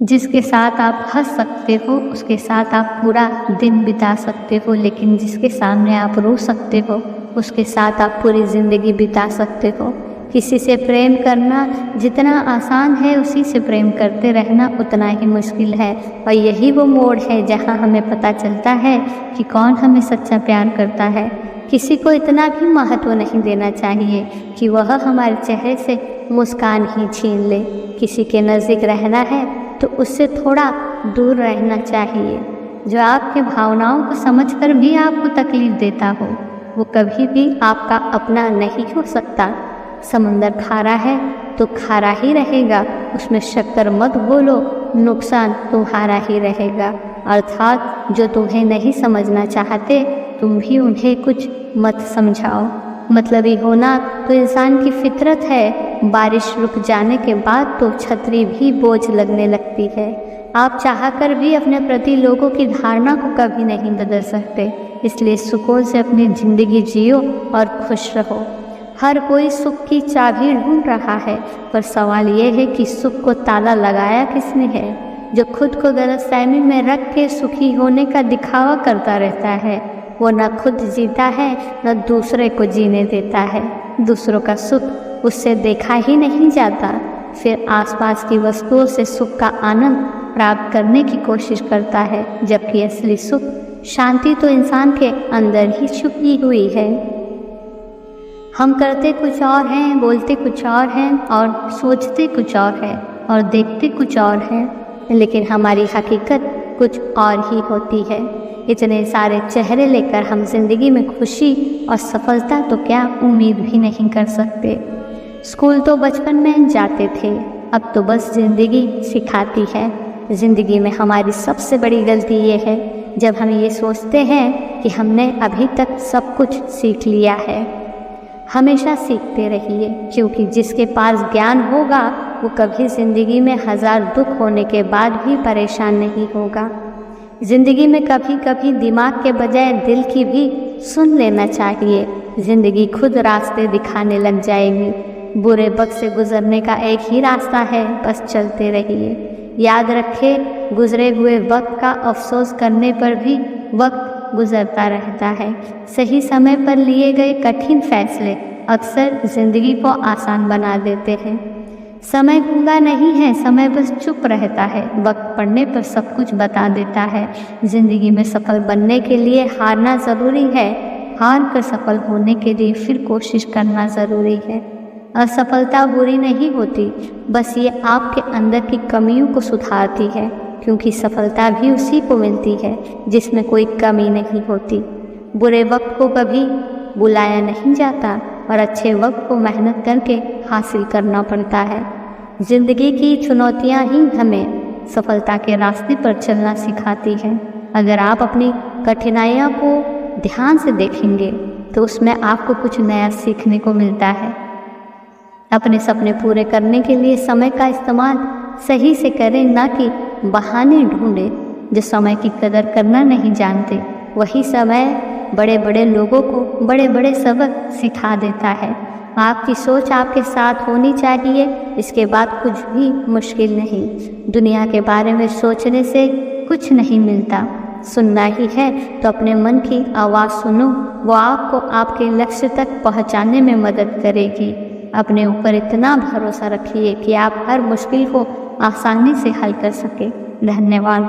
जिसके साथ आप हंस सकते हो उसके साथ आप पूरा दिन बिता सकते हो, लेकिन जिसके सामने आप रो सकते हो उसके साथ आप पूरी ज़िंदगी बिता सकते हो। किसी से प्रेम करना जितना आसान है उसी से प्रेम करते रहना उतना ही मुश्किल है। और यही वो मोड़ है जहाँ हमें पता चलता है कि कौन हमें सच्चा प्यार करता है। किसी को इतना भी महत्व नहीं देना चाहिए कि वह हमारे चेहरे से मुस्कान ही छीन ले। किसी के नज़दीक रहना है तो उससे थोड़ा दूर रहना चाहिए। जो आपके भावनाओं को समझकर भी आपको तकलीफ़ देता हो वो कभी भी आपका अपना नहीं हो सकता। समंदर खारा है तो खारा ही रहेगा, उसमें शक्कर मत घोलो, नुकसान तुम्हारा ही रहेगा। अर्थात जो तुम्हें नहीं समझना चाहते तुम भी उन्हें कुछ मत समझाओ। मतलबी होना तो इंसान की फितरत है। बारिश रुक जाने के बाद तो छतरी भी बोझ लगने लगती है। आप चाहकर भी अपने प्रति लोगों की धारणा को कभी नहीं बदल सकते, इसलिए सुकून से अपनी ज़िंदगी जियो और खुश रहो। हर कोई सुख की चाबी ढूंढ रहा है, पर सवाल ये है कि सुख को ताला लगाया किसने है। जो खुद को गलतफहमी में रख के सुखी होने का दिखावा करता रहता है वो न खुद जीता है न दूसरे को जीने देता है। दूसरों का सुख उससे देखा ही नहीं जाता, फिर आसपास की वस्तुओं से सुख का आनंद प्राप्त करने की कोशिश करता है, जबकि असली सुख शांति तो इंसान के अंदर ही छुपी हुई है। हम करते कुछ और हैं, बोलते कुछ और हैं और सोचते कुछ और है और देखते कुछ और हैं, लेकिन हमारी हकीकत कुछ और ही होती है। इतने सारे चेहरे लेकर हम जिंदगी में खुशी और सफलता तो क्या उम्मीद भी नहीं कर सकते। स्कूल तो बचपन में जाते थे, अब तो बस ज़िंदगी सिखाती है। ज़िंदगी में हमारी सबसे बड़ी गलती ये है जब हम ये सोचते हैं कि हमने अभी तक सब कुछ सीख लिया है। हमेशा सीखते रहिए, क्योंकि जिसके पास ज्ञान होगा वो कभी ज़िंदगी में हज़ार दुख होने के बाद भी परेशान नहीं होगा। ज़िंदगी में कभी कभी दिमाग के बजाय दिल की भी सुन लेना चाहिए। ज़िंदगी खुद रास्ते दिखाने लग जाएगी। बुरे वक्त से गुजरने का एक ही रास्ता है, बस चलते रहिए। याद रखें, गुजरे हुए वक्त का अफसोस करने पर भी वक्त गुजरता रहता है। सही समय पर लिए गए कठिन फैसले अक्सर ज़िंदगी को आसान बना देते हैं। समय गूंगा नहीं है, समय बस चुप रहता है। वक्त पड़ने पर सब कुछ बता देता है। ज़िंदगी में सफल बनने के लिए हारना ज़रूरी है, हार कर सफल होने के लिए फिर कोशिश करना ज़रूरी है। असफलता बुरी नहीं होती, बस ये आपके अंदर की कमियों को सुधारती है, क्योंकि सफलता भी उसी को मिलती है जिसमें कोई कमी नहीं होती। बुरे वक्त को कभी बुलाया नहीं जाता और अच्छे वक्त को मेहनत करके हासिल करना पड़ता है। ज़िंदगी की चुनौतियाँ ही हमें सफलता के रास्ते पर चलना सिखाती हैं। अगर आप अपनी कठिनाइयों को ध्यान से देखेंगे तो उसमें आपको कुछ नया सीखने को मिलता है। अपने सपने पूरे करने के लिए समय का इस्तेमाल सही से करें, ना कि बहाने ढूंढें। जो समय की कदर करना नहीं जानते वही समय बड़े बड़े लोगों को बड़े बड़े सबक सिखा देता है। आपकी सोच आपके साथ होनी चाहिए, इसके बाद कुछ भी मुश्किल नहीं। दुनिया के बारे में सोचने से कुछ नहीं मिलता, सुनना ही है तो अपने मन की आवाज़ सुनो, वो आपको आपके लक्ष्य तक पहुंचाने में मदद करेगी। अपने ऊपर इतना भरोसा रखिए कि आप हर मुश्किल को आसानी से हल कर सके। धन्यवाद।